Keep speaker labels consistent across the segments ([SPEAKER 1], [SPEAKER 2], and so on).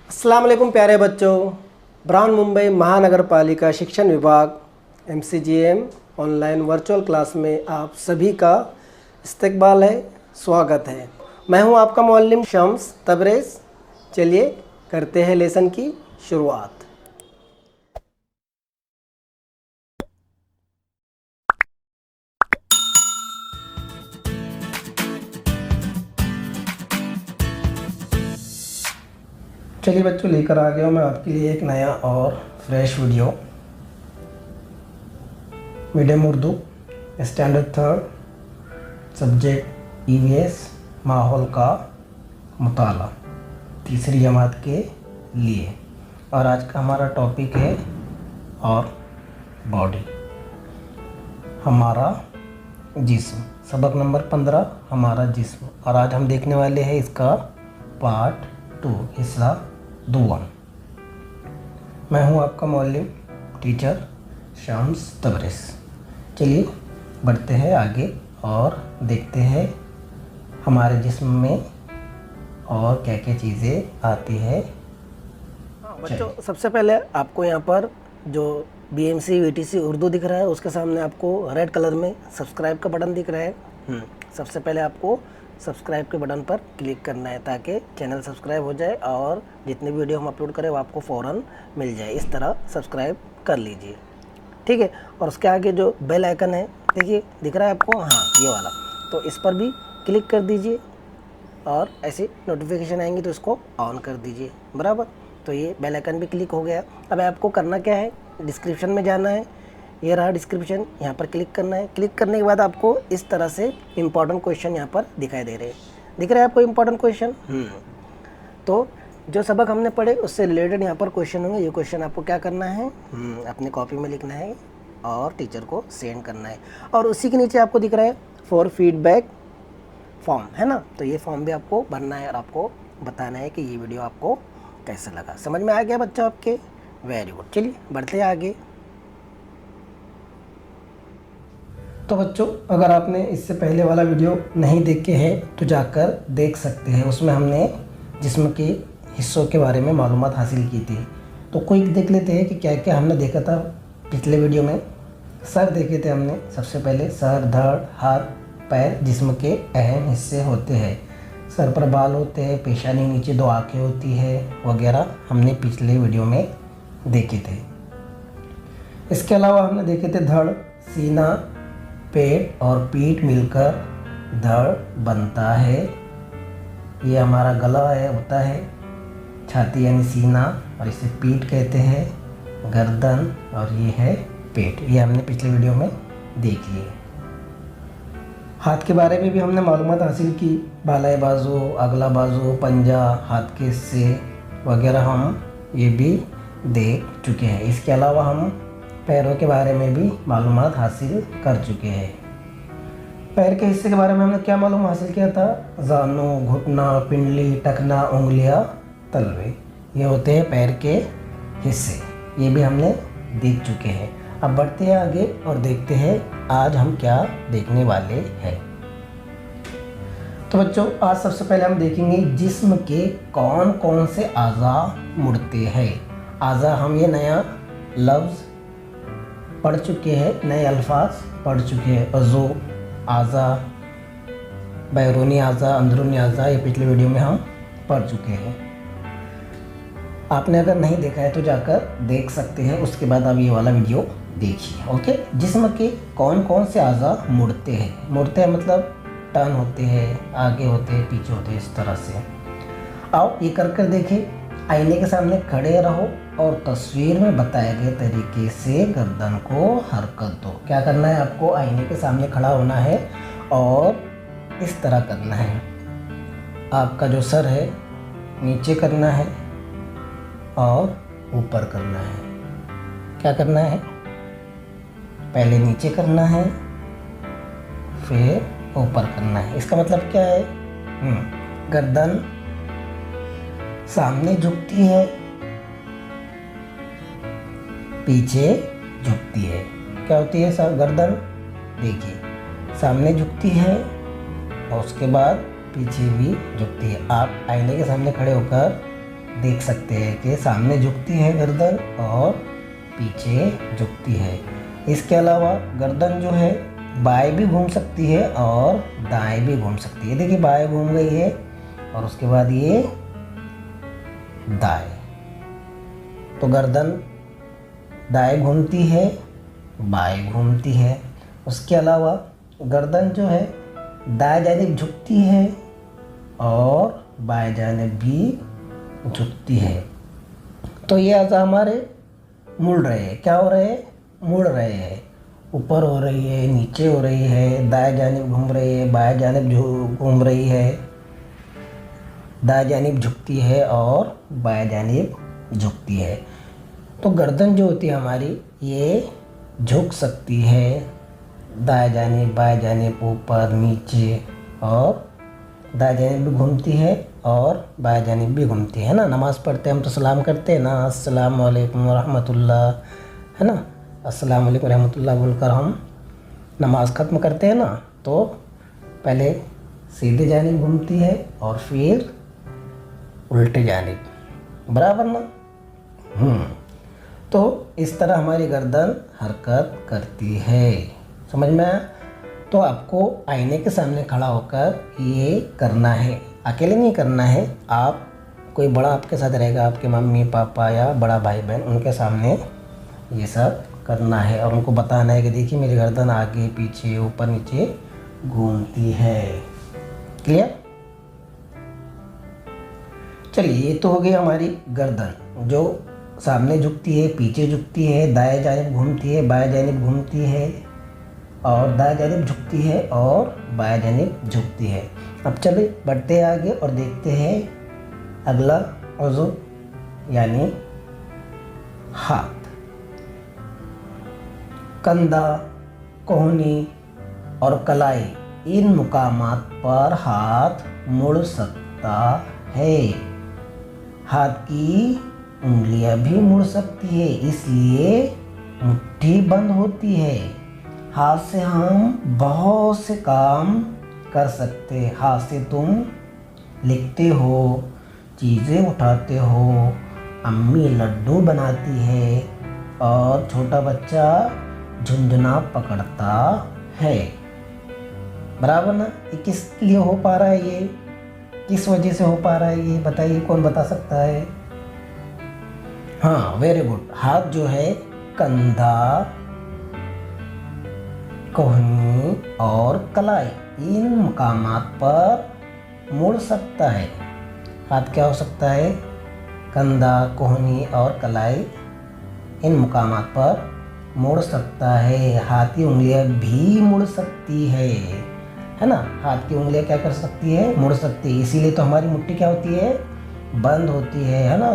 [SPEAKER 1] अस्सलाम वालेकुम प्यारे बच्चों। ब्राउन मुंबई महानगर पालिका शिक्षण विभाग MCGM ऑनलाइन वर्चुअल क्लास में आप सभी का इस्तकबाल है, स्वागत है। मैं हूं आपका मुअल्लिम शम्स तबरेज़। चलिए करते हैं लेसन की शुरुआत। चलिए बच्चों, लेकर आ गया हूँ मैं आपके लिए एक नया और fresh video. Medium Urdu standard 3 subject EVS माहौल का मुताला तीसरी जमात के लिए। और आज का हमारा टॉपिक है और बॉडी, हमारा जिस्म। सबक नंबर 15 हमारा जिस्म। और आज हम देखने वाले हैं इसका पार्ट 2 हिस्सा 2। मैं हूं आपका मौलिम टीचर शम्स तबरेज़। चलिए बढ़ते हैं आगे और देखते हैं हमारे जिस्म में और क्या क्या चीज़ें आती है। बच्चों, सबसे पहले आपको यहाँ पर जो BMC VTC उर्दू दिख रहा है उसके सामने आपको रेड कलर में सब्सक्राइब का बटन दिख रहा है। सबसे पहले आपको सब्सक्राइब के बटन पर क्लिक करना है ताकि चैनल सब्सक्राइब हो जाए और जितने वीडियो हम अपलोड करें वो आपको फ़ौरन मिल जाए। इस तरह सब्सक्राइब कर लीजिए, ठीक है। और उसके आगे जो बेल आइकन है, देखिए दिख रहा है आपको, हाँ ये वाला, तो इस पर भी क्लिक कर दीजिए और ऐसे नोटिफिकेशन आएंगी तो इसको ऑन कर दीजिए, बराबर। तो ये बेल आइकन भी क्लिक हो गया। अब आपको करना क्या है, डिस्क्रिप्शन में जाना है, ये रहा डिस्क्रिप्शन, यहाँ पर क्लिक करना है। क्लिक करने के बाद आपको इस तरह से इम्पॉर्टेंट क्वेश्चन यहाँ पर दिखाई दे रहे हैं। दिख रहा है आपको इम्पॉर्टेंट क्वेश्चन। तो जो सबक हमने पढ़े उससे रिलेटेड यहाँ पर क्वेश्चन होंगे। ये क्वेश्चन आपको क्या करना है, अपनी कॉपी में लिखना है और टीचर को सेंड करना है। और उसी के नीचे आपको दिख रहा है फॉर फीडबैक फॉर्म, है ना। तो ये फॉर्म भी आपको भरना है और आपको बताना है कि ये वीडियो आपको कैसा लगा। समझ में आ गया बच्चों आपके? Very good. चलिए बढ़ते हैं आगे। तो बच्चों, अगर आपने इससे पहले वाला वीडियो नहीं देखे हैं तो जाकर देख सकते हैं। उसमें हमने जिस्म के हिस्सों के बारे में मालूमात हासिल की थी। तो कोई देख लेते हैं कि क्या क्या हमने देखा था पिछले वीडियो में। सर देखे थे हमने, सबसे पहले सर, धड़, हाथ, पैर जिस्म के अहम हिस्से होते हैं। सर पर बाल होते हैं, पेशानी नीचे 2 आँखें होती है वगैरह हमने पिछले वीडियो में देखे थे। इसके अलावा हमने देखे थे धड़, सीना, पेट और पीठ मिलकर धड़ बनता है। ये हमारा गला है, होता है। छाती यानी सीना, और इसे पीठ कहते हैं। गर्दन, और ये है पेट। ये हमने पिछले वीडियो में देख लिए। हाथ के बारे में भी हमने मालूमात हासिल की। बालाए बाजू, अगला बाजू, पंजा, हाथ के हिस्से वगैरह हम ये भी देख चुके हैं। इसके अलावा हम पैरों के बारे में भी मालूमात हासिल कर चुके हैं। पैर के हिस्से के बारे में हमने क्या मालूम हासिल किया था? जानू, घुटना, पिंडली, टखना, उंगलियां, तलवे, ये होते हैं पैर के हिस्से। ये भी हमने देख चुके हैं। अब बढ़ते हैं आगे और देखते हैं आज हम क्या देखने वाले हैं। तो बच्चों, आज सबसे पहले हम देखेंगे जिस्म के कौन कौन से आज़ा मुड़ते हैं। आज़ा, हम ये नया लफ्ज़ पढ़ चुके हैं, नए अल्फाज पढ़ चुके हैं। अज़ो, आज़ा, बैरूनी आज़ा, अंदरूनी आज़ा, ये पिछले वीडियो में हम पढ़ चुके हैं। आपने अगर नहीं देखा है तो जाकर देख सकते हैं, उसके बाद आप ये वाला वीडियो देखिए, ओके। जिस्म के कौन कौन से आज़ा मुड़ते हैं? मुड़ते हैं मतलब टर्न होते हैं, आगे होते हैं, पीछे होते हैं, इस तरह से। आओ ये कर देखें। आईने के सामने खड़े रहो और तस्वीर में बताए गए तरीके से गर्दन को हरकत दो। क्या करना है आपको? आईने के सामने खड़ा होना है और इस तरह करना है। आपका जो सर है नीचे करना है और ऊपर करना है। क्या करना है? पहले नीचे करना है, फिर ऊपर करना है। इसका मतलब क्या है? गर्दन सामने झुकती है, पीछे झुकती है। क्या होती है सर? गर्दन देखिए सामने झुकती है और उसके बाद पीछे भी झुकती है। आप आईने के सामने खड़े होकर देख सकते हैं कि सामने झुकती है गर्दन और पीछे झुकती है। इसके अलावा गर्दन जो है बाएं भी घूम सकती है और दाएं भी घूम सकती है। देखिए बाएं घूम गई है और उसके बाद ये दाएं। तो गर्दन दाएं घूमती है, बाएं घूमती है। उसके अलावा गर्दन जो है दाएं जानिब झुकती है और बाएं जानिब भी झुकती है। तो ये अज़ा हमारे मुड़ रहे हैं। क्या हो रहे हैं? मुड़ रहे हैं। ऊपर हो रही है, नीचे हो रही है, दाएं जानिब घूम रही है, बाएं जानिब घूम रही है, दाएं जानिब झुकती है और बाएं जानिब झुकती है। तो गर्दन जो होती है हमारी ये झुक सकती है दाएं जानिब, बाएं जानिब, ऊपर नीचे, और दाएं जानिब भी घूमती है और बाएं जानिब भी घूमती है ना। नमाज़ पढ़ते हम तो सलाम करते हैं ना, अस्सलाम वालेकुम रहमतुल्लाह, है ना। अस्सलाम वालेकुम रहमतुल्लाह बोलकर हम नमाज़ ख़त्म करते हैं ना। तो पहले सीधे जानिब घूमती है और फिर उल्टे जानिब, बराबर ना। तो इस तरह हमारी गर्दन हरकत करती है। समझ में आया? तो आपको आईने के सामने खड़ा होकर ये करना है, अकेले नहीं करना है। आप कोई बड़ा आपके साथ रहेगा, आपके मम्मी पापा या बड़ा भाई बहन, उनके सामने ये सब करना है और उनको बताना है कि देखिए मेरी गर्दन आगे पीछे ऊपर नीचे घूमती है। क्लियर? चलिए, ये तो हो गई हमारी गर्दन जो सामने झुकती है, पीछे झुकती है, दाएं जानिब घूमती है, बाएं जानिब घूमती है और दाएं जानिब झुकती है और बाएं जानिब झुकती है। अब चलिए बढ़ते हैं आगे और देखते हैं अगला उज़्व यानी हाथ। कंधा, कोहनी और कलाई, इन मुकामात पर हाथ मुड़ सकता है। हाथ की उंगलियां भी मुड़ सकती है, इसलिए मुट्ठी बंद होती है। हाथ से हम बहुत से काम कर सकते हैं। हाथ से तुम लिखते हो, चीज़ें उठाते हो, अम्मी लड्डू बनाती है और छोटा बच्चा झुंझुना पकड़ता है। बराबर ना। ये किस लिए हो पा रहा है? ये किस वजह से हो पा रहा है? ये बताइए, कौन बता सकता है? हाँ, वेरी गुड। हाथ जो है कंधा, कोहनी और कलाई, इन मुकामात पर मुड़ सकता है। हाथ क्या हो सकता है? कंधा, कोहनी और कलाई, इन मुकामात पर मुड़ सकता है। हाथ की उंगलियां भी मुड़ सकती है ना। हाथ की उंगलियां क्या कर सकती है? मुड़ सकती है। इसीलिए तो हमारी मुट्ठी क्या होती है? बंद होती है ना।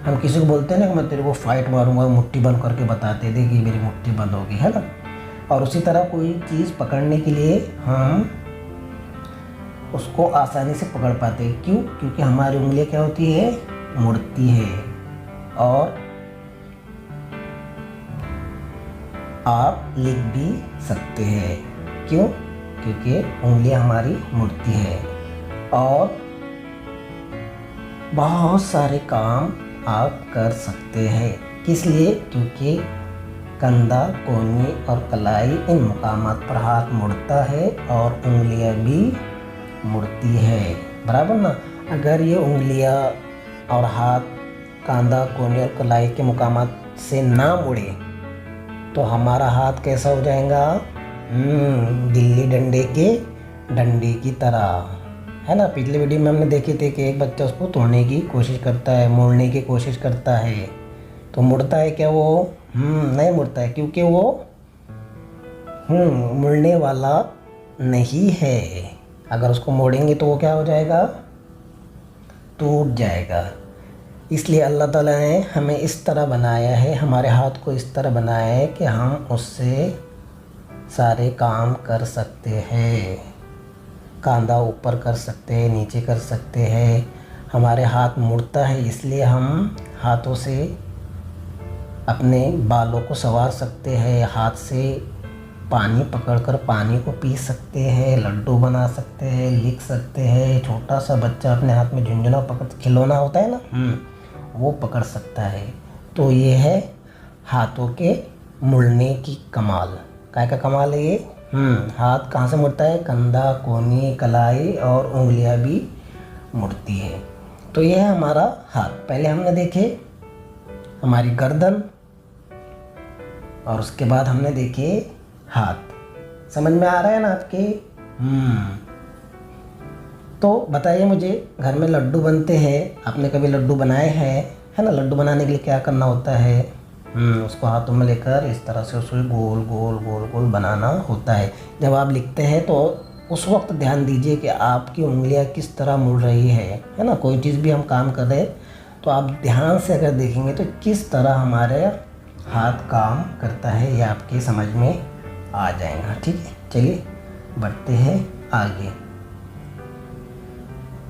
[SPEAKER 1] हम किसी को बोलते हैं ना कि मैं तेरे को फाइट मारूंगा, मुट्ठी बंद करके बताते, देखिए मेरी मुट्ठी बंद होगी, है ना। और उसी तरह कोई चीज़ पकड़ने के लिए हम उसको आसानी से पकड़ पाते हैं। क्यों? क्योंकि हमारी उंगलियां क्या होती है? मुड़ती है। और आप लिख भी सकते हैं। क्यों? क्योंकि उंगलियां हमारी मुड़ती है। और बहुत सारे काम आप कर सकते हैं। किस लिए? क्योंकि कंधा, कोहनी और कलाई, इन मुकामात पर हाथ मुड़ता है और उंगलियां भी मुड़ती है। बराबर ना। अगर ये उंगलियां और हाथ कंधा, कोहनी और कलाई के मुकामात से ना मुड़े तो हमारा हाथ कैसा हो जाएगा? गिल्ली डंडे की तरह, है ना। पिछले वीडियो में हमने देखे थे कि एक बच्चा उसको तोड़ने की कोशिश करता है, मोड़ने की कोशिश करता है, तो मुड़ता है क्या वो? नहीं मुड़ता है, क्योंकि वो मुड़ने वाला नहीं है। अगर उसको मोड़ेंगे तो वो क्या हो जाएगा? टूट जाएगा। इसलिए अल्लाह ताला ने हमें इस तरह बनाया है, हमारे हाथ को इस तरह बनाया है कि हम उससे सारे काम कर सकते हैं। कंधा ऊपर कर सकते हैं, नीचे कर सकते हैं। हमारे हाथ मुड़ता है, इसलिए हम हाथों से अपने बालों को संवार सकते हैं, हाथ से पानी पकड़कर पानी को पी सकते हैं, लड्डू बना सकते हैं, लिख सकते हैं। छोटा सा बच्चा अपने हाथ में झुंझुना पकड़, खिलौना होता है ना, वो पकड़ सकता है। तो ये है हाथों के मुड़ने की कमाल। काय का कमाल है ये? हाथ कहाँ से मुड़ता है? कंधा, कोहनी, कलाई और उंगलियां भी मुड़ती है। तो ये है हमारा हाथ। पहले हमने देखे हमारी गर्दन और उसके बाद हमने देखे हाथ। समझ में आ रहा है ना आपके? तो बताइए मुझे, घर में लड्डू बनते हैं, आपने कभी लड्डू बनाए हैं? है ना? लड्डू बनाने के लिए क्या करना होता है? उसको हाथों में लेकर इस तरह से उसको गोल गोल गोल गोल बनाना होता है। जब आप लिखते हैं तो उस वक्त ध्यान दीजिए कि आपकी उंगलियां किस तरह मुड़ रही है ना? कोई चीज़ भी हम काम कर रहे तो आप ध्यान से अगर देखेंगे तो किस तरह हमारे हाथ काम करता है, ये आपके समझ में आ जाएगा। ठीक है, चलिए बढ़ते हैं आगे।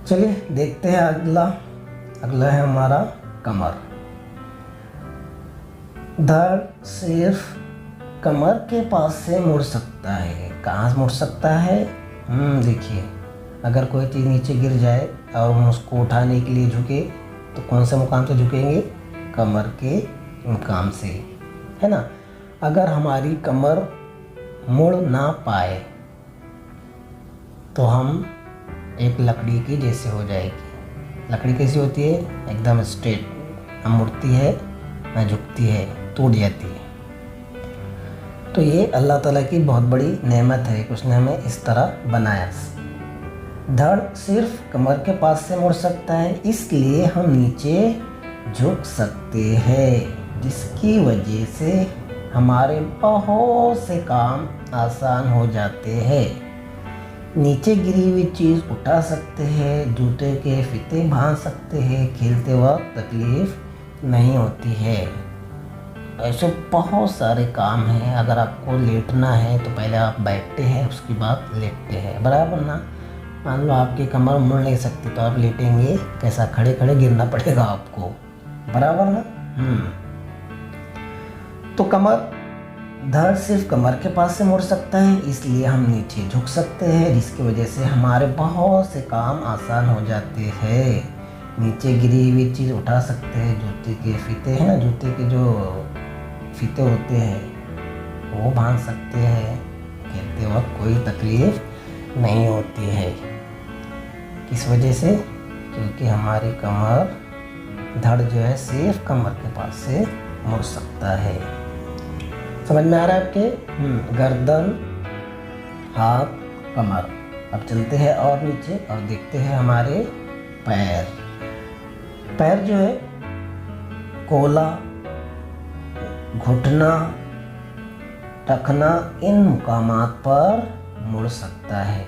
[SPEAKER 1] चलिए देखते हैं अगला है हमारा कमर। धड़ सिर्फ कमर के पास से मुड़ सकता है। कहाँ से मुड़ सकता है? देखिए, अगर कोई चीज़ नीचे गिर जाए और हम उसको उठाने के लिए झुके तो कौन से मुकाम से झुकेंगे? कमर के मुकाम से, है ना? अगर हमारी कमर मुड़ ना पाए तो हम एक लकड़ी की जैसे हो जाएगी। लकड़ी कैसी होती है? एकदम स्ट्रेट, ना मुड़ती है ना झुकती है, टूट जाती है। तो ये अल्लाह ताला की बहुत बड़ी नेमत है कि उसने हमें इस तरह बनाया। धड़ सिर्फ कमर के पास से मुड़ सकता है, इसलिए हम नीचे झुक सकते हैं, जिसकी वजह से हमारे बहुत से काम आसान हो जाते हैं। नीचे गिरी हुई चीज़ उठा सकते हैं, जूते के फीते बांध सकते हैं, खेलते वक्त तकलीफ नहीं होती है। ऐसे बहुत सारे काम हैं। अगर आपको लेटना है तो पहले आप बैठते हैं, उसके बाद लेटते हैं, बराबर ना? मान लो आपकी कमर मुड़ नहीं सकती तो आप लेटेंगे कैसा? खड़े खड़े गिरना पड़ेगा आपको, बराबर ना? तो धड़ सिर्फ कमर के पास से मुड़ सकता है, इसलिए हम नीचे झुक सकते हैं, जिसकी वजह से हमारे बहुत से काम आसान हो जाते हैं। नीचे गिरी हुई चीज़ उठा सकते हैं, जूते के फीते हैं ना, जूते के जो फीते होते हैं वो बांध सकते हैं, खेलते वक्त कोई तकलीफ नहीं होती है। किस वजह से? क्योंकि हमारी कमर, धड़ जो है सिर्फ कमर के पास से मुड़ सकता है। समझ में आ रहा है आपके? गर्दन, हाथ, कमर। अब चलते हैं और नीचे और देखते हैं हमारे पैर। पैर जो है कोला, घुटना, टखना, इन मुकामात पर मुड़ सकता है।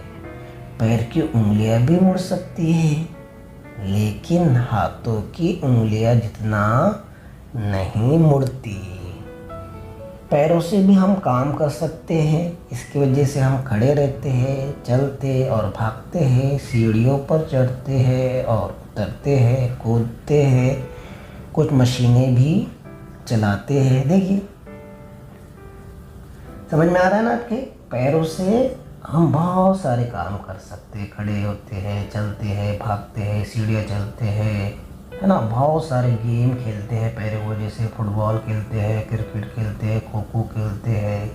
[SPEAKER 1] पैर की उंगलियां भी मुड़ सकती हैं, लेकिन हाथों की उंगलियां जितना नहीं मुड़ती। पैरों से भी हम काम कर सकते हैं, इसकी वजह से हम खड़े रहते हैं, चलते और भागते हैं, सीढ़ियों पर चढ़ते हैं और उतरते हैं, कूदते हैं, कुछ मशीनें भी चलाते हैं। देखिए, समझ में आ रहा है ना आपके? पैरों से हम बहुत सारे काम कर सकते हैं, खड़े होते हैं, चलते हैं, भागते हैं, सीढ़ियाँ चलते हैं, है ना? बहुत सारे गेम खेलते हैं पैरों को, जैसे फुटबॉल खेलते हैं, क्रिकेट खेलते हैं, खो खो खेलते हैं,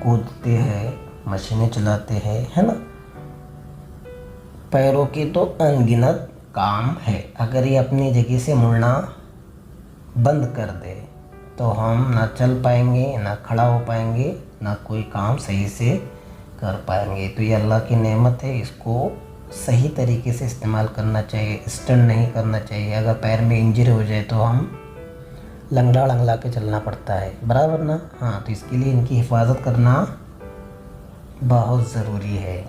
[SPEAKER 1] कूदते हैं, मशीनें चलाते हैं, है ना? पैरों के तो अनगिनत काम है। अगर ये अपनी जगह से मुड़ना बंद कर दे तो हम ना चल पाएंगे, ना खड़ा हो पाएंगे, ना कोई काम सही से कर पाएंगे। तो ये अल्लाह की नेमत है, इसको सही तरीके से इस्तेमाल करना चाहिए, स्टंट नहीं करना चाहिए। अगर पैर में इंजरी हो जाए तो हम लंगड़ा लंगड़ा के चलना पड़ता है, बराबर ना? हाँ, तो इसके लिए इनकी हिफाजत करना बहुत ज़रूरी है।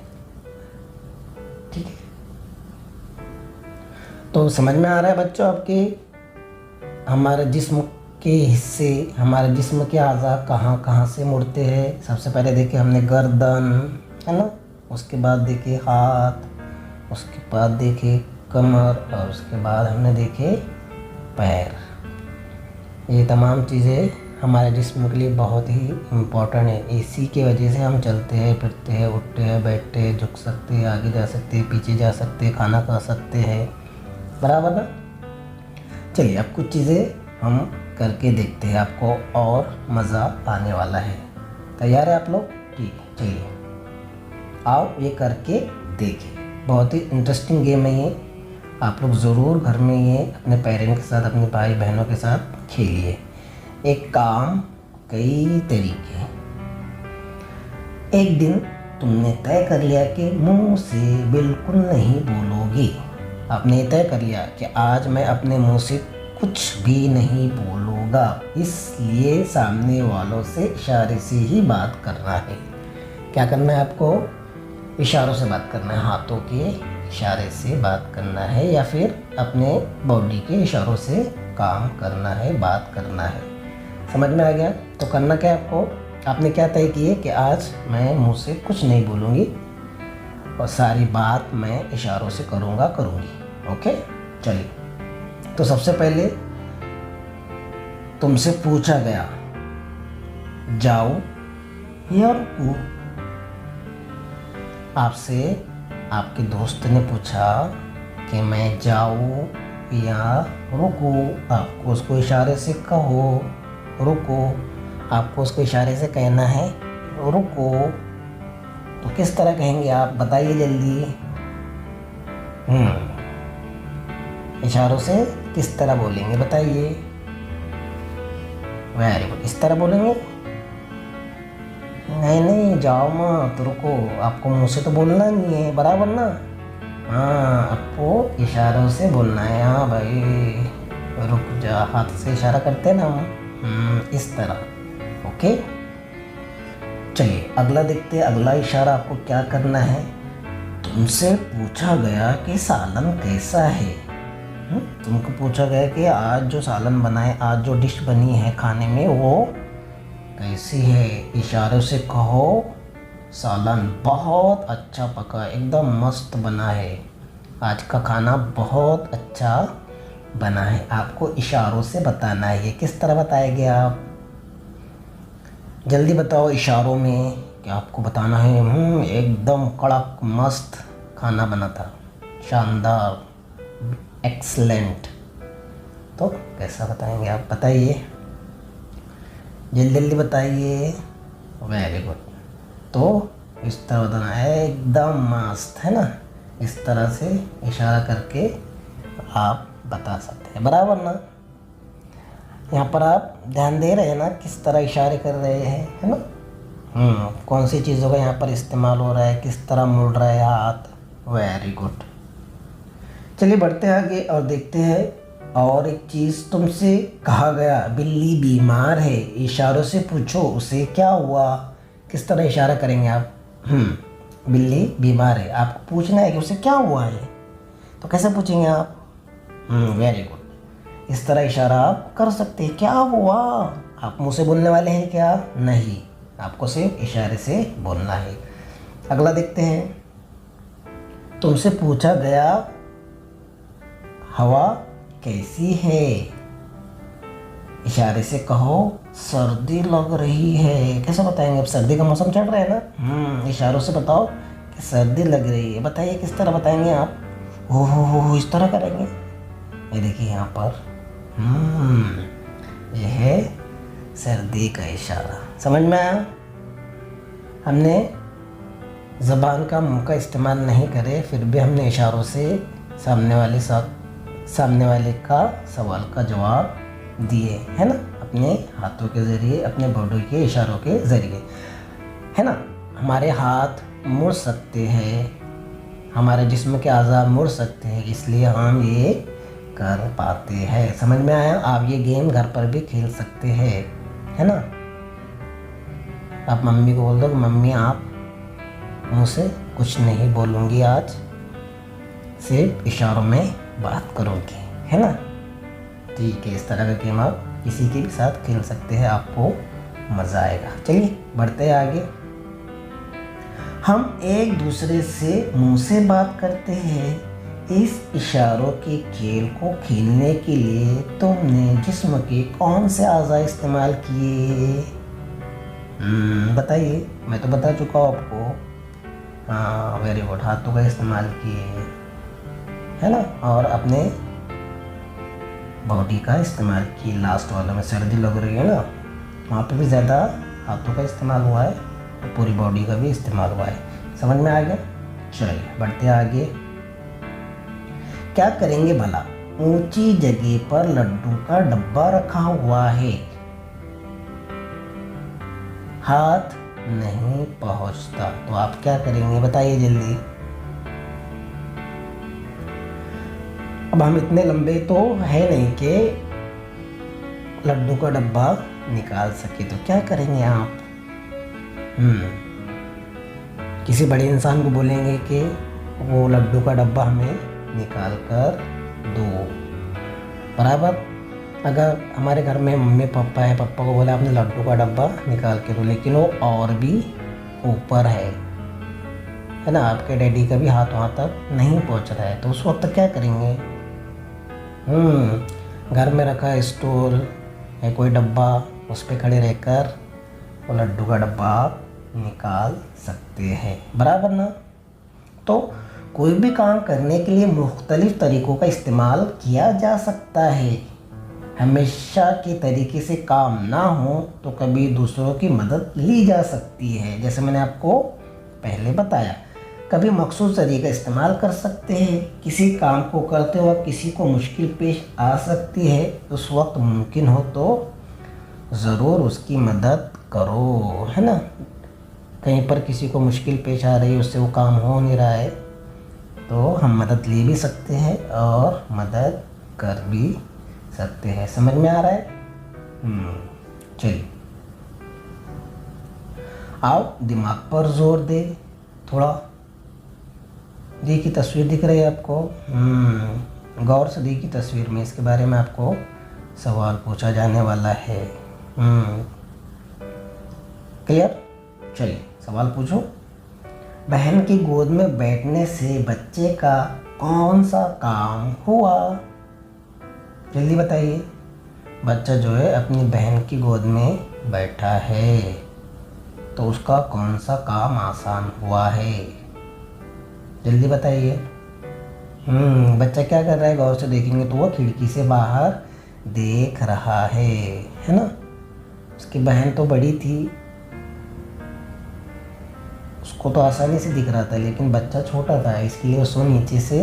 [SPEAKER 1] ठीक है, तो समझ में आ रहा है बच्चों आपके? हमारे जिस्म के हिस्से, हमारे जिस्म के अज़ा कहाँ कहाँ से मुड़ते हैं। सबसे पहले देखिए हमने गर्दन, है ना? उसके बाद देखिए हाथ, उसके बाद देखिए कमर और उसके बाद हमने देखे पैर। ये तमाम चीज़ें हमारे जिस्म के लिए बहुत ही इम्पोर्टेंट है। इसी की वजह से हम चलते हैं, फिरते हैं, उठते हैं, बैठते हैं, झुक सकते हैं, आगे जा सकते हैं, पीछे जा सकते हैं, खाना खा सकते हैं, बराबर ना। चलिए अब कुछ चीज़ें हम करके देखते हैं, आपको और मज़ा आने वाला है। तैयार है आप लोग? ठीक है, चलिए आओ ये करके देखिए। बहुत ही इंटरेस्टिंग गेम है ये, आप लोग ज़रूर घर में ये अपने पेरेंट्स के साथ, अपने भाई बहनों के साथ खेलिए। एक काम कई तरीके। एक दिन तुमने तय कर लिया कि मुंह से बिल्कुल नहीं बोलोगे। आपने तय कर लिया कि आज मैं अपने मुंह से कुछ भी नहीं बोलूँगा, इसलिए सामने वालों से इशारे से ही बात करना है। क्या करना है आपको? इशारों से बात करना है, हाथों के इशारे से बात करना है या फिर अपने बॉडी के इशारों से काम करना है, बात करना है। समझ में आ गया? तो करना क्या है आपको? आपने क्या तय किए कि आज मैं मुंह से कुछ नहीं बोलूँगी और सारी बात मैं इशारों से करूँगी। ओके, चलिए। तो सबसे पहले तुमसे पूछा गया जाओ या रुको। आपसे आपके दोस्त ने पूछा कि मैं जाऊँ या रुको। आपको उसको इशारे से कहो रुको। आपको उसको इशारे से कहना है रुको। तो किस तरह कहेंगे आप? बताइए जल्दी। इशारों से किस तरह बोलेंगे बताइए? वेरी गुड, इस तरह बोलेंगे? नहीं, जाओ मत, रुको। आपको मुंह से तो बोलना नहीं है, बराबर ना। हाँ, आपको इशारों से बोलना है। हाँ भाई रुक जा, हाथ से इशारा करते हैं ना हम, इस तरह। ओके, चलिए अगला देखते हैं। अगला इशारा आपको क्या करना है? तुमसे पूछा गया कि सालन कैसा है। तुमको पूछा गया कि आज जो सालन बना है, आज जो डिश बनी है खाने में, वो कैसी है। इशारों से कहो सालन बहुत अच्छा पका, एकदम मस्त बना है, आज का खाना बहुत अच्छा बना है। आपको इशारों से बताना है। ये किस तरह बताएंगे आप? जल्दी बताओ इशारों में। क्या आपको बताना है एकदम कड़क मस्त खाना बना था, शानदार, एक्सलेंट। तो कैसा बताएंगे आप? बताइए, जल्दी जल्दी बताइए। Very good. तो इस तरह बताना है, एकदम मस्त, है ना। इस तरह से इशारा करके आप बता सकते हैं, बराबर ना। यहाँ पर आप ध्यान दे रहे हैं ना किस तरह इशारे कर रहे हैं, है ना। कौन सी चीज़ों का यहाँ पर इस्तेमाल हो रहा है, किस तरह मुड़ रहा है हाथ। Very good. चलिए बढ़ते हैं आगे और देखते हैं। और एक चीज़ तुमसे कहा गया बिल्ली बीमार है। इशारों से पूछो उसे क्या हुआ। किस तरह इशारा करेंगे आप? बिल्ली बीमार है। आपको पूछना है कि उसे क्या हुआ है, तो कैसे पूछेंगे आप? Very good. इस तरह इशारा आप कर सकते हैं, क्या हुआ। आप मुंह से बोलने वाले हैं क्या? नहीं, आपको सिर्फ इशारे से बोलना है। अगला देखते हैं। तुमसे पूछा गया हवा कैसी है। इशारे से कहो सर्दी लग रही है। कैसे बताएंगे? अब सर्दी का मौसम चल रहा है ना। इशारों से बताओ कि सर्दी लग रही है। बताइए किस तरह बताएंगे आप? हो इस तरह करेंगे। ये देखिए यहाँ पर यह है सर्दी का इशारा। समझ में आया? हमने ज़बान का, मुंह का इस्तेमाल नहीं करे, फिर भी हमने इशारों से सामने वाले का सवाल का जवाब दिए, है ना, अपने हाथों के ज़रिए, अपने बॉडी के इशारों के ज़रिए, है ना। हमारे हाथ मुड़ सकते हैं, हमारे जिस्म के आज़ा मुड़ सकते हैं, इसलिए हम ये कर पाते हैं। समझ में आया? आप ये गेम घर पर भी खेल सकते हैं, है ना। आप मम्मी को बोल दो, मम्मी आप मुँह से कुछ नहीं बोलूँगी, आज सिर्फ इशारों में बात करूँगी, है ना। ठीक है, इस तरह का गेम आप किसी के भी साथ खेल सकते हैं, आपको मज़ा आएगा। चलिए बढ़ते हैं आगे। हम एक दूसरे से मुंह से बात करते हैं इस इशारों के खेल को खेलने के लिए तुमने जिस्म के कौन से अज़ा इस्तेमाल किए? बताइए। मैं तो बता चुका हूँ आपको। हाँ, वेरी गुड। हाथों का इस्तेमाल किए, है ना, और अपने बॉडी का इस्तेमाल किए। लास्ट वाले में सर्दी लग रही है ना, वहाँ पे भी ज़्यादा हाथों का इस्तेमाल हुआ है और पूरी बॉडी का भी इस्तेमाल हुआ है। समझ में आ गया? चलिए बढ़ते आगे। क्या करेंगे भला? ऊंची जगह पर लड्डू का डब्बा रखा हुआ है, हाथ नहीं पहुंचता, तो आप क्या करेंगे? बताइए जल्दी। अब हम इतने लंबे तो है नहीं कि लड्डू का डब्बा निकाल सके, तो क्या करेंगे आप? किसी बड़े इंसान को बोलेंगे कि वो लड्डू का डब्बा हमें निकाल कर दो, बराबर। अगर हमारे घर में मम्मी पापा है, पापा को बोला आपने लड्डू का डब्बा निकाल के दो, लेकिन वो और भी ऊपर है ना, आपके डैडी का भी हाथ वहाँ तक नहीं पहुँच रहा है, तो उस वक्त क्या करेंगे? घर में रखा स्टूल या कोई डब्बा, उस पर खड़े रहकर वो लड्डू का डब्बा आप निकाल सकते हैं, बराबर ना। तो कोई भी काम करने के लिए मुख्तलिफ तरीक़ों का इस्तेमाल किया जा सकता है। हमेशा के तरीके से काम ना हो तो कभी दूसरों की मदद ली जा सकती है, जैसे मैंने आपको पहले बताया। कभी मखसूस तरीका इस्तेमाल कर सकते हैं। किसी काम को करते वक्त किसी को मुश्किल पेश आ सकती है, उस वक्त मुमकिन हो तो ज़रूर उसकी मदद करो, है ना। कहीं पर किसी को मुश्किल पेश आ रही है, उससे वो काम हो नहीं रहा है, तो हम मदद ले भी सकते हैं और मदद कर भी सकते हैं। समझ में आ रहा है? चलिए, आओ दिमाग पर जोर दे थोड़ा। देखिए तस्वीर दिख रही है आपको, गौर से देखिए तस्वीर में, इसके बारे में आपको सवाल पूछा जाने वाला है। क्लियर? चलिए सवाल पूछो। बहन की गोद में बैठने से बच्चे का कौन सा काम हुआ? जल्दी बताइए। बच्चा जो है अपनी बहन की गोद में बैठा है, तो उसका कौन सा काम आसान हुआ है? जल्दी बताइए। बच्चा क्या कर रहा है? गौर से देखेंगे तो वो खिड़की से बाहर देख रहा है ना। उसकी बहन तो बड़ी थी, उसको तो आसानी से दिख रहा था, लेकिन बच्चा छोटा था, इसके लिए उसको नीचे से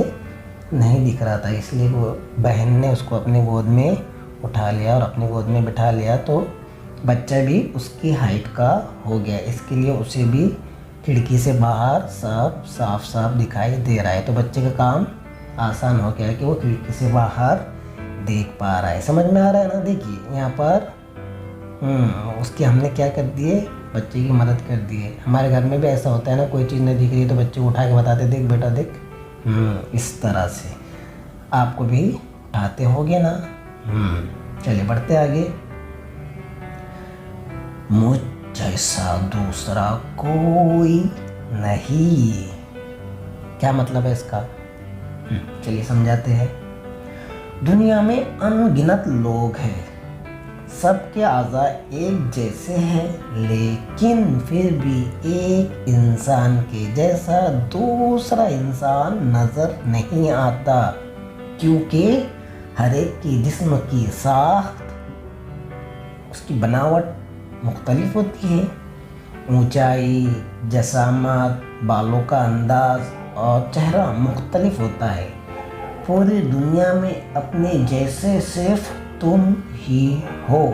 [SPEAKER 1] नहीं दिख रहा था, इसलिए वो बहन ने उसको अपने गोद में उठा लिया और अपनी गोद में बिठा लिया, तो बच्चा भी उसकी हाइट का हो गया। इसके लिए उसे भी खिड़की से बाहर सब साफ दिखाई दे रहा है, तो बच्चे का काम आसान हो गया कि वो खिड़की से बाहर देख पा रहा है। समझ में आ रहा है ना? देखिए यहाँ पर उसकी हमने क्या कर दिए? बच्चे की मदद कर दी है। हमारे घर में भी ऐसा होता है ना, कोई चीज़ नहीं दिख रही है तो बच्चे को उठा के बताते, देख बेटा देख। इस तरह से आपको भी उठाते होगे ना। चलिए बढ़ते आगे। मुझ जैसा दूसरा कोई नहीं, क्या मतलब है इसका? चलिए समझाते हैं। दुनिया में अनगिनत लोग हैं, सबके आज़ा एक जैसे हैं, लेकिन फिर भी एक इंसान के जैसा दूसरा इंसान नज़र नहीं आता, क्योंकि हर एक की जिस्म की साख्त, उसकी बनावट मुख्तलिफ होती है। ऊंचाई, जसामत, बालों का अंदाज और चेहरा मुख्तलिफ होता है। पूरी दुनिया में अपने जैसे सिर्फ तुम ही हो।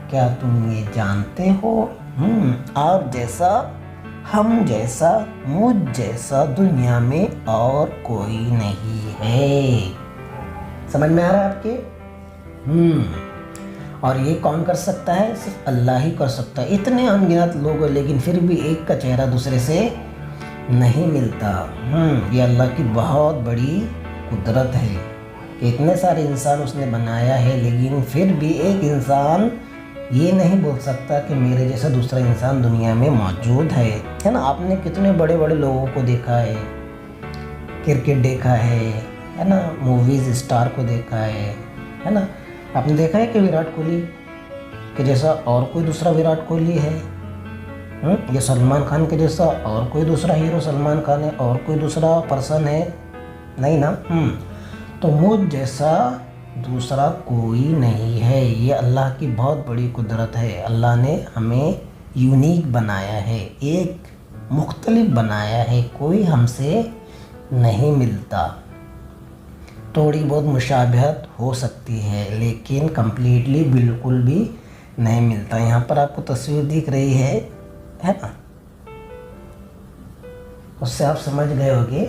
[SPEAKER 1] क्या तुम ये जानते हो? आप जैसा, हम जैसा, मुझ जैसा दुनिया में और कोई नहीं है। समझ में आ रहा है आपके? और ये कौन कर सकता है? सिर्फ अल्लाह ही कर सकता है। इतने अनगिनत लोग हैं, लेकिन फिर भी एक का चेहरा दूसरे से नहीं मिलता। ये अल्लाह की बहुत बड़ी कुदरत है कि इतने सारे इंसान उसने बनाया है, लेकिन फिर भी एक इंसान ये नहीं बोल सकता कि मेरे जैसा दूसरा इंसान दुनिया में मौजूद है ना। आपने कितने बड़े बड़े लोगों को देखा है, क्रिकेट देखा है ना, मूवीज़ स्टार को देखा है ना। आपने देखा है कि विराट कोहली के जैसा और कोई दूसरा विराट कोहली है? या सलमान खान के जैसा और कोई दूसरा हीरो सलमान खान है, और कोई दूसरा पर्सन है? नहीं ना। तो मुझ जैसा दूसरा कोई नहीं है। ये अल्लाह की बहुत बड़ी कुदरत है। अल्लाह ने हमें यूनिक बनाया है, एक मुख्तलिफ बनाया है, कोई हमसे नहीं मिलता। थोड़ी बहुत मुशाबहत हो सकती है लेकिन कम्प्लीटली बिल्कुल भी नहीं मिलता। यहाँ पर आपको तस्वीर दिख रही है ना, उससे आप समझ गए होंगे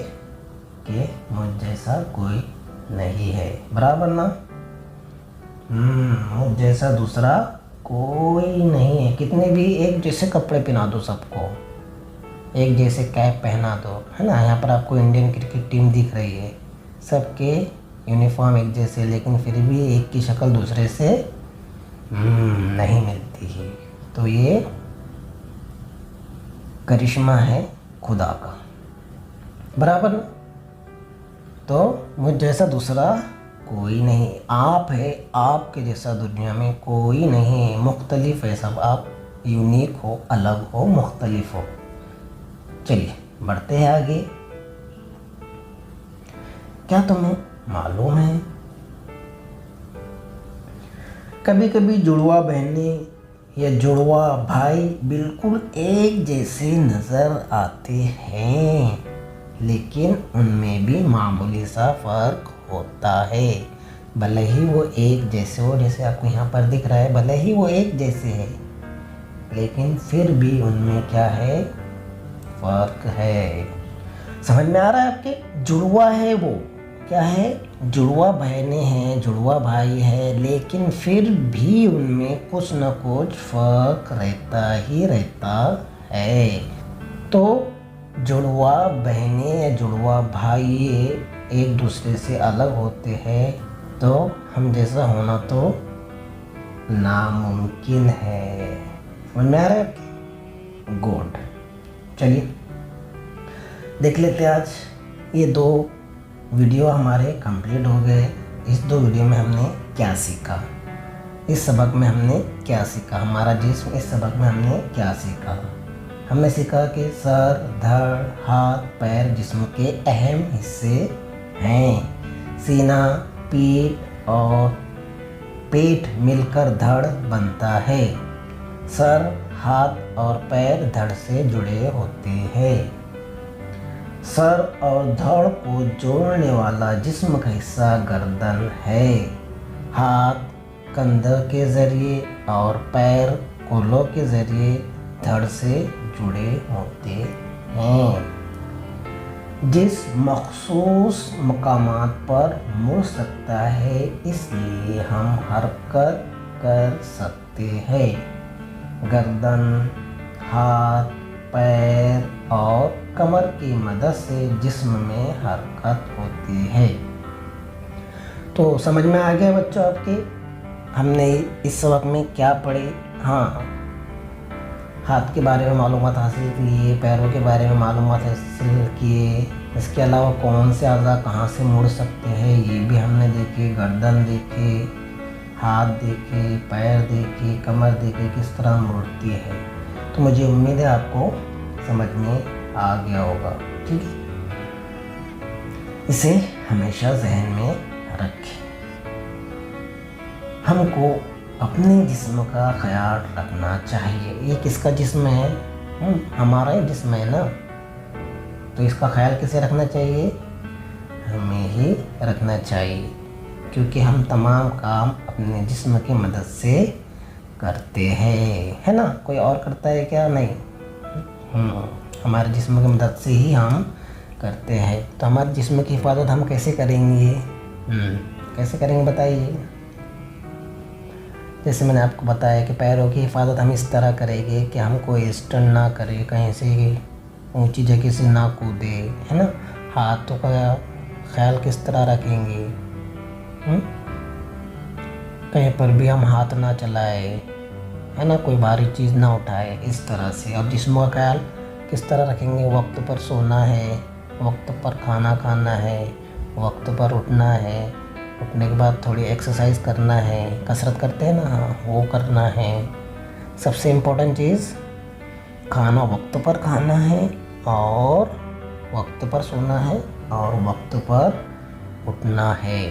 [SPEAKER 1] कि मुझ जैसा कोई नहीं है, बराबर ना। मुझ जैसा दूसरा कोई नहीं है। कितने भी एक जैसे कपड़े पहना दो सबको, एक जैसे कैप पहना दो, है ना। यहाँ पर आपको इंडियन क्रिकेट टीम दिख रही है, सबके यूनिफॉर्म एक जैसे, लेकिन फिर भी एक की शक्ल दूसरे से नहीं मिलती है। तो ये करिश्मा है खुदा का, बराबर ना। तो मुझ जैसा दूसरा कोई नहीं। आप है, आपके जैसा दुनिया में कोई नहीं है। मुख्तलिफ है सब, आप यूनिक हो, अलग हो, मुख्तलिफ हो। चलिए बढ़ते हैं आगे। क्या तुम्हें मालूम है, कभी कभी जुड़वा बहनें या जुड़वा भाई बिल्कुल एक जैसे नज़र आते हैं, लेकिन उनमें भी मामूली सा फ़र्क होता है। भले ही वो एक जैसे हो, जैसे आपको यहाँ पर दिख रहा है, भले ही वो एक जैसे है, लेकिन फिर भी उनमें क्या है, फ़र्क है। समझ में आ रहा है आपके? जुड़वा है वो, क्या है, जुड़वा बहनें हैं, जुड़वा भाई है, लेकिन फिर भी उनमें कुछ न कुछ फ़र्क रहता ही रहता है। तो जुड़वा बहनें या जुड़वा भाई एक दूसरे से अलग होते हैं, तो हम जैसा होना तो नामुमकिन है। समझ में आ रहा है? गुड। चलिए देख लेते हैं आज ये 2 वीडियो हमारे कंप्लीट हो गए। इस 2 वीडियो में हमने क्या सीखा, इस सबक में हमने क्या सीखा, हमारा जिस्म, इस सबक में हमने क्या सीखा। हमने सीखा कि सर, धड़, हाथ, पैर जिस्म के अहम हिस्से हैं। सीना, पीठ और पेट मिलकर धड़ बनता है। सर, हाथ और पैर धड़ से जुड़े होते हैं। सर और धड़ को जोड़ने वाला जिस्म का हिस्सा गर्दन है। हाथ कंधों के ज़रिए और पैर कोलों के ज़रिए धड़ से जुड़े होते हैं। जिस मखसूस मकामात पर मुड़ सकता है, इसलिए हम हरकत कर सकते हैं। गर्दन, हाथ, पैर और कमर की मदद से जिस्म में हरकत होती है। तो समझ में आ गया बच्चों आपके, हमने इस सबक में क्या पढ़े? हाँ, हाथ के बारे में मालूमात हासिल किए, पैरों के बारे में मालूमात हासिल किए। इसके अलावा कौन से अज़ा कहाँ से मुड़ सकते हैं ये भी हमने देखे। गर्दन देखे, हाथ देखे, पैर देखे, कमर देखे, किस तरह मुड़ती है। तो मुझे उम्मीद है आपको समझ में आ गया होगा। ठीक है, इसे हमेशा जहन में रखें। हमको अपने जिस्म का ख्याल रखना चाहिए। ये किसका जिस्म है? हमारा ही जिस्म है ना। तो इसका ख्याल किसे रखना चाहिए? हमें ही रखना चाहिए, क्योंकि हम तमाम काम अपने जिस्म की मदद से करते हैं, है ना। कोई और करता है क्या? नहीं। हमारे जिस्म की मदद से ही हम करते हैं। तो हमारे जिस्म की हिफाजत हम कैसे करेंगे? कैसे करेंगे बताइए। जैसे मैंने आपको बताया कि पैरों की हिफाजत हम इस तरह करेंगे कि हम कोई स्टंट ना करें, कहीं से ऊंची जगह से ना कूदे, है ना। हाथों का ख्याल किस तरह रखेंगे? कहीं पर भी हम हाथ ना चलाए, है ना, कोई भारी चीज़ ना उठाए, इस तरह से। और जिस्म का ख्याल किस तरह रखेंगे? वक्त पर सोना है, वक्त पर खाना खाना है, वक्त पर उठना है, उठने के बाद थोड़ी एक्सरसाइज करना है, कसरत करते हैं ना, हाँ वो करना है। सबसे इम्पोर्टेंट चीज़, खाना वक्त पर खाना है और वक्त पर सोना है और वक्त पर उठना है।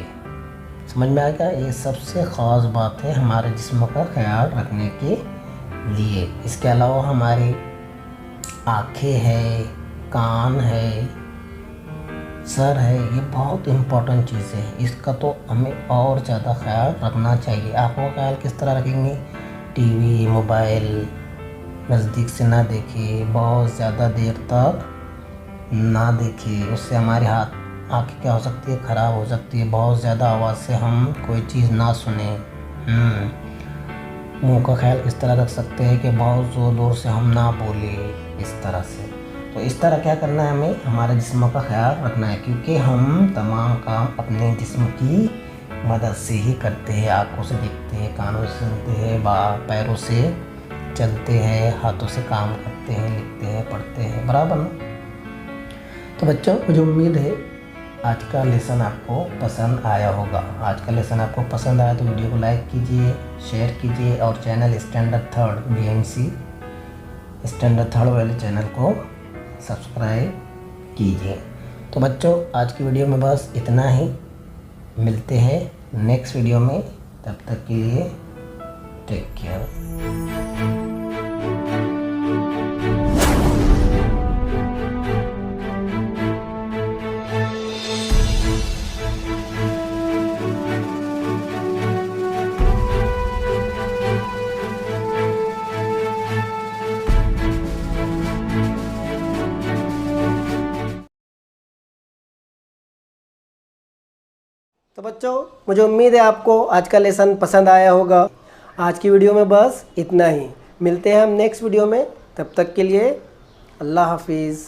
[SPEAKER 1] समझ में आएगा? ये सबसे ख़ास बात है हमारे जिस्म का ख्याल रखने के लिए। इसके अलावा हमारी आँखें है, कान है, सर है, ये बहुत इम्पोर्टेंट चीज़ है। इसका तो हमें और ज़्यादा ख्याल रखना चाहिए। आँखों का ख्याल किस तरह रखेंगे? टीवी, मोबाइल नज़दीक से ना देखें, बहुत ज़्यादा देर तक ना देखें, उससे हमारे आँखें क्या हो सकती है, ख़राब हो सकती है। बहुत ज़्यादा आवाज़ से हम कोई चीज़ ना सुने। मुंह का ख्याल किस तरह रख सकते हैं कि बहुत ज़ोर ज़ोर से हम ना बोले, इस तरह से। तो इस तरह क्या करना है, हमें हमारे जिस्म का ख्याल रखना है, क्योंकि हम तमाम काम अपने जिस्म की मदद से ही करते हैं। आँखों से देखते हैं, कानों से सुनते हैं, पैरों से चलते हैं, हाथों से काम करते हैं, लिखते हैं, पढ़ते हैं, बराबर ना। तो बच्चों, मुझे उम्मीद है आज का लेसन आपको पसंद आया होगा। आज का लेसन आपको पसंद आया तो वीडियो को लाइक कीजिए, शेयर कीजिए और channel standard third BNC standard third वाले चैनल को सब्सक्राइब कीजिए। तो बच्चों, आज की वीडियो में बस इतना ही। मिलते हैं नेक्स्ट वीडियो में, तब तक के लिए टेक केयर। तो बच्चों, मुझे उम्मीद है आपको आज का लेसन पसंद आया होगा। आज की वीडियो में बस इतना ही। मिलते हैं हम नेक्स्ट वीडियो में, तब तक के लिए अल्लाह हाफिज़।